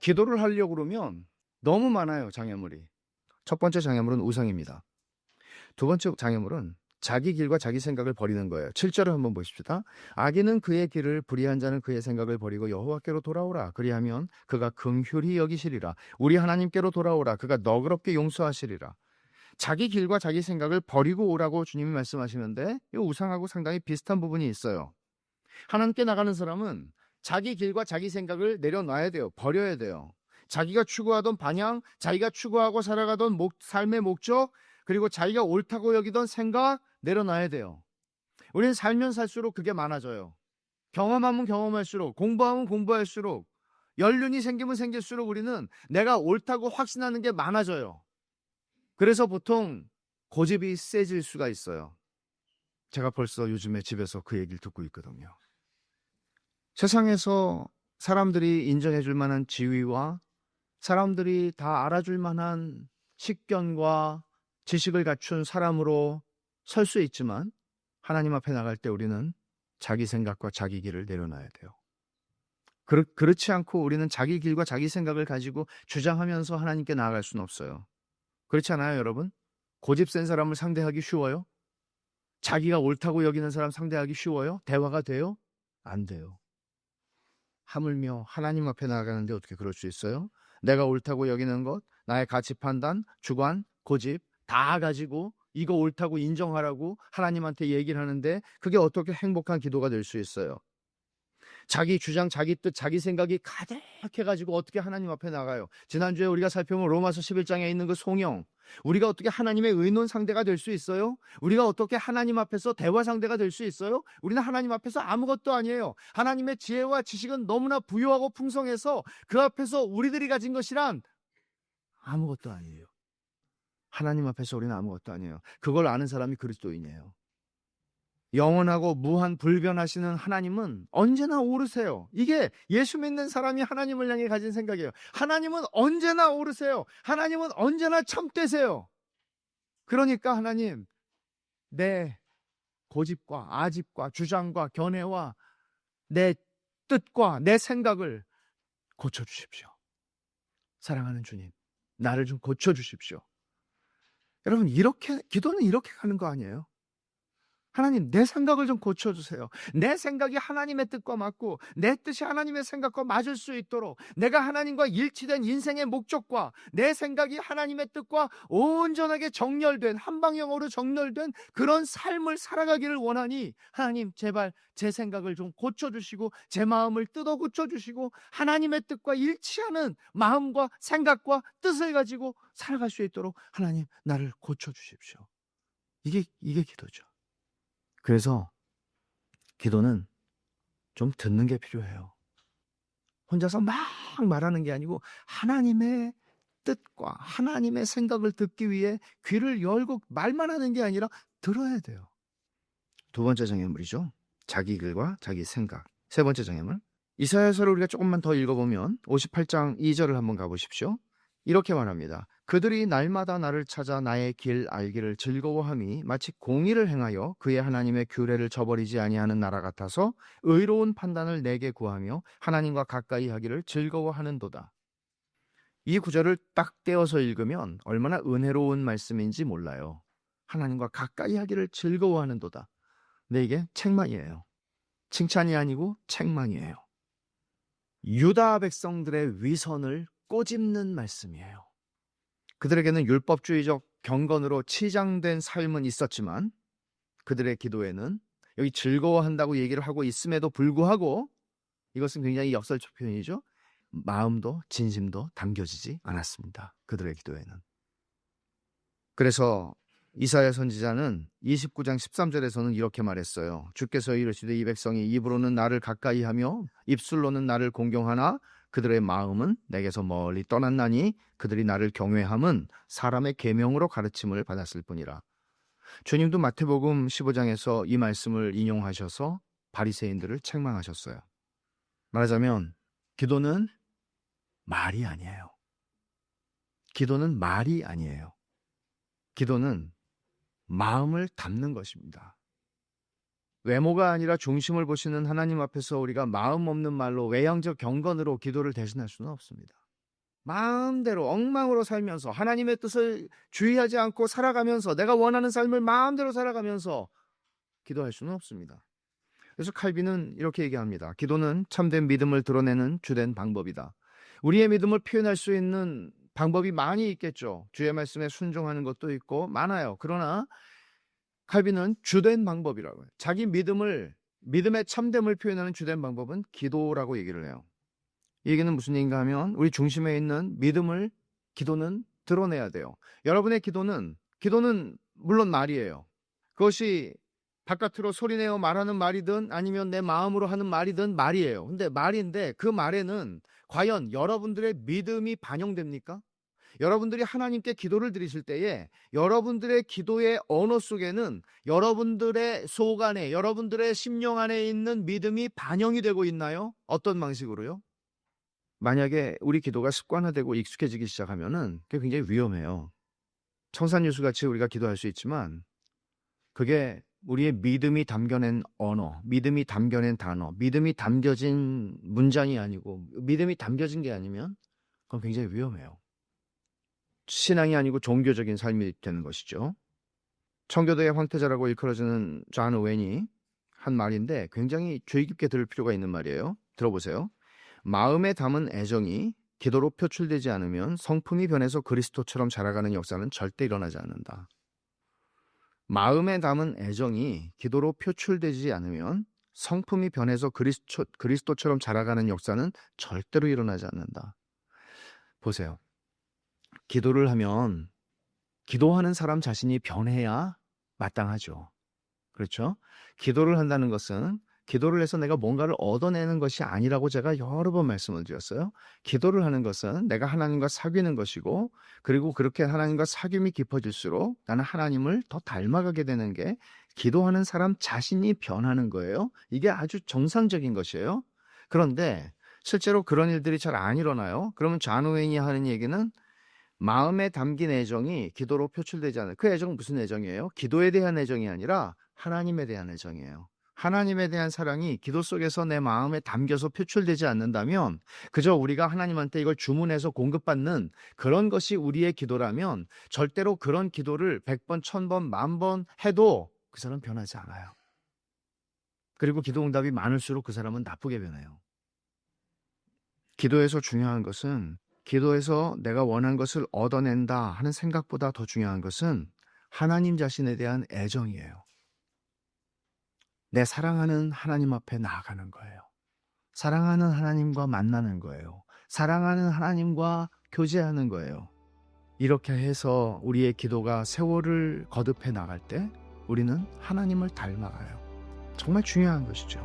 기도를 하려고 그러면 너무 많아요, 장애물이. 첫 번째 장애물은 우상입니다. 두 번째 장애물은 자기 길과 자기 생각을 버리는 거예요. 7절을 한번 보십시다. 악인은 그의 길을, 불의한 자는 그의 생각을 버리고 여호와께로 돌아오라. 그리하면 그가 긍휼히 여기시리라. 우리 하나님께로 돌아오라. 그가 너그럽게 용서하시리라. 자기 길과 자기 생각을 버리고 오라고 주님이 말씀하시는데 이 우상하고 상당히 비슷한 부분이 있어요. 하나님께 나가는 사람은 자기 길과 자기 생각을 내려놔야 돼요. 버려야 돼요. 자기가 추구하던 방향, 자기가 추구하고 살아가던 삶의 목적, 그리고 자기가 옳다고 여기던 생각 내려놔야 돼요. 우리는 살면 살수록 그게 많아져요. 경험하면 경험할수록, 공부하면 공부할수록, 연륜이 생기면 생길수록 우리는 내가 옳다고 확신하는 게 많아져요. 그래서 보통 고집이 세질 수가 있어요. 제가 벌써 요즘에 집에서 그 얘기를 듣고 있거든요. 세상에서 사람들이 인정해 줄 만한 지위와 사람들이 다 알아줄 만한 식견과 지식을 갖춘 사람으로 설 수 있지만 하나님 앞에 나갈 때 우리는 자기 생각과 자기 길을 내려놔야 돼요. 그렇지 않고 우리는 자기 길과 자기 생각을 가지고 주장하면서 하나님께 나아갈 수는 없어요. 그렇지 않아요, 여러분? 고집 센 사람을 상대하기 쉬워요? 자기가 옳다고 여기는 사람 상대하기 쉬워요? 대화가 돼요? 안 돼요. 하물며 하나님 앞에 나아가는데 어떻게 그럴 수 있어요? 내가 옳다고 여기는 것, 나의 가치 판단, 주관, 고집 다 가지고 이거 옳다고 인정하라고 하나님한테 얘기를 하는데 그게 어떻게 행복한 기도가 될 수 있어요? 자기 주장, 자기 뜻, 자기 생각이 가득해가지고 어떻게 하나님 앞에 나가요? 지난주에 우리가 살펴본 로마서 11장에 있는 그 송영, 우리가 어떻게 하나님의 의논 상대가 될 수 있어요? 우리가 어떻게 하나님 앞에서 대화 상대가 될 수 있어요? 우리는 하나님 앞에서 아무것도 아니에요. 하나님의 지혜와 지식은 너무나 부유하고 풍성해서 그 앞에서 우리들이 가진 것이란 아무것도 아니에요. 하나님 앞에서 우리는 아무것도 아니에요. 그걸 아는 사람이 그리스도인이에요. 영원하고 무한 불변하시는 하나님은 언제나 오르세요. 이게 예수 믿는 사람이 하나님을 향해 가진 생각이에요. 하나님은 언제나 오르세요. 하나님은 언제나 참되세요. 그러니까 하나님, 내 고집과 아집과 주장과 견해와 내 뜻과 내 생각을 고쳐주십시오. 사랑하는 주님, 나를 좀 고쳐주십시오. 여러분, 기도는 이렇게 가는 거 아니에요? 하나님, 내 생각을 좀 고쳐주세요. 내 생각이 하나님의 뜻과 맞고 내 뜻이 하나님의 생각과 맞을 수 있도록 내가 하나님과 일치된 인생의 목적과 내 생각이 하나님의 뜻과 온전하게 정렬된, 한방향으로 정렬된 그런 삶을 살아가기를 원하니 하나님, 제발 제 생각을 좀 고쳐주시고 제 마음을 뜯어 고쳐주시고 하나님의 뜻과 일치하는 마음과 생각과 뜻을 가지고 살아갈 수 있도록 하나님, 나를 고쳐주십시오. 이게 기도죠. 그래서 기도는 좀 듣는 게 필요해요. 혼자서 막 말하는 게 아니고 하나님의 뜻과 하나님의 생각을 듣기 위해 귀를 열고 말만 하는 게 아니라 들어야 돼요. 두 번째 장애물이죠. 자기 길과 자기 생각. 세 번째 장애물. 이사야서를 우리가 조금만 더 읽어보면 58장 2절을 한번 가보십시오. 이렇게 말합니다. 그들이 날마다 나를 찾아 나의 길 알기를 즐거워함이 마치 공의를 행하여 그의 하나님의 규례를 저버리지 아니하는 나라 같아서 의로운 판단을 내게 구하며 하나님과 가까이 하기를 즐거워하는도다. 이 구절을 딱 떼어서 읽으면 얼마나 은혜로운 말씀인지 몰라요. 하나님과 가까이 하기를 즐거워하는도다. 근데 이게 책망이에요. 칭찬이 아니고 책망이에요. 유다 백성들의 위선을 꼬집는 말씀이에요. 그들에게는 율법주의적 경건으로 치장된 삶은 있었지만 그들의 기도에는 여기 즐거워한다고 얘기를 하고 있음에도 불구하고 이것은 굉장히 역설적 표현이죠. 마음도 진심도 담겨지지 않았습니다. 그들의 기도에는. 그래서 이사야 선지자는 29장 13절에서는 이렇게 말했어요. 주께서 이르시되 이 백성이 입으로는 나를 가까이 하며 입술로는 나를 공경하나 그들의 마음은 내게서 멀리 떠났나니 그들이 나를 경외함은 사람의 계명으로 가르침을 받았을 뿐이라. 주님도 마태복음 15장에서 이 말씀을 인용하셔서 바리새인들을 책망하셨어요. 말하자면 기도는 말이 아니에요. 기도는 말이 아니에요. 기도는 마음을 담는 것입니다. 외모가 아니라 중심을 보시는 하나님 앞에서 우리가 마음 없는 말로 외향적 경건으로 기도를 대신할 수는 없습니다. 마음대로 엉망으로 살면서 하나님의 뜻을 주의하지 않고 살아가면서 내가 원하는 삶을 마음대로 살아가면서 기도할 수는 없습니다. 그래서 칼빈은 이렇게 얘기합니다. 기도는 참된 믿음을 드러내는 주된 방법이다. 우리의 믿음을 표현할 수 있는 방법이 많이 있겠죠. 주의 말씀에 순종하는 것도 있고 많아요. 그러나 칼빈은 주된 방법이라고요. 자기 믿음의 참됨을 표현하는 주된 방법은 기도라고 얘기를 해요. 이 얘기는 무슨 얘기인가 하면 우리 중심에 있는 믿음을 기도는 드러내야 돼요. 여러분의 기도는 물론 말이에요. 그것이 바깥으로 소리내어 말하는 말이든 아니면 내 마음으로 하는 말이든 말이에요. 근데 말인데 그 말에는 과연 여러분들의 믿음이 반영됩니까? 여러분들이 하나님께 기도를 드리실 때에 여러분들의 기도의 언어 속에는 여러분들의 속 안에, 여러분들의 심령 안에 있는 믿음이 반영이 되고 있나요? 어떤 방식으로요? 만약에 우리 기도가 습관화되고 익숙해지기 시작하면은 그게 굉장히 위험해요. 청산유수같이 우리가 기도할 수 있지만 그게 우리의 믿음이 담겨낸 언어, 믿음이 담겨낸 단어, 믿음이 담겨진 문장이 아니고 믿음이 담겨진 게 아니면 그건 굉장히 위험해요. 신앙이 아니고 종교적인 삶이 되는 것이죠. 청교도의 황태자라고 일컬어지는 존 오웬이 한 말인데 굉장히 주의 깊게 들을 필요가 있는 말이에요. 들어보세요. 마음에 담은 애정이 기도로 표출되지 않으면 성품이 변해서 그리스도처럼 자라가는 역사는 절대 일어나지 않는다. 마음에 담은 애정이 기도로 표출되지 않으면 성품이 변해서 그리스도처럼 자라가는 역사는 절대로 일어나지 않는다. 보세요. 기도를 하면 기도하는 사람 자신이 변해야 마땅하죠. 그렇죠? 기도를 한다는 것은 기도를 해서 내가 뭔가를 얻어내는 것이 아니라고 제가 여러 번 말씀을 드렸어요. 기도를 하는 것은 내가 하나님과 사귀는 것이고 그리고 그렇게 하나님과 사귐이 깊어질수록 나는 하나님을 더 닮아가게 되는 게 기도하는 사람 자신이 변하는 거예요. 이게 아주 정상적인 것이에요. 그런데 실제로 그런 일들이 잘 안 일어나요. 그러면 존 오웬이 하는 얘기는 마음에 담긴 애정이 기도로 표출되지 않아요. 그 애정은 무슨 애정이에요? 기도에 대한 애정이 아니라 하나님에 대한 애정이에요. 하나님에 대한 사랑이 기도 속에서 내 마음에 담겨서 표출되지 않는다면 그저 우리가 하나님한테 이걸 주문해서 공급받는 그런 것이 우리의 기도라면 절대로 그런 기도를 100번, 1000번, 10,000번 해도 그 사람은 변하지 않아요. 그리고 기도 응답이 많을수록 그 사람은 나쁘게 변해요. 기도에서 중요한 것은 기도에서 내가 원한 것을 얻어낸다 하는 생각보다 더 중요한 것은 하나님 자신에 대한 애정이에요. 내 사랑하는 하나님 앞에 나아가는 거예요. 사랑하는 하나님과 만나는 거예요. 사랑하는 하나님과 교제하는 거예요. 이렇게 해서 우리의 기도가 세월을 거듭해 나갈 때 우리는 하나님을 닮아가요. 정말 중요한 것이죠.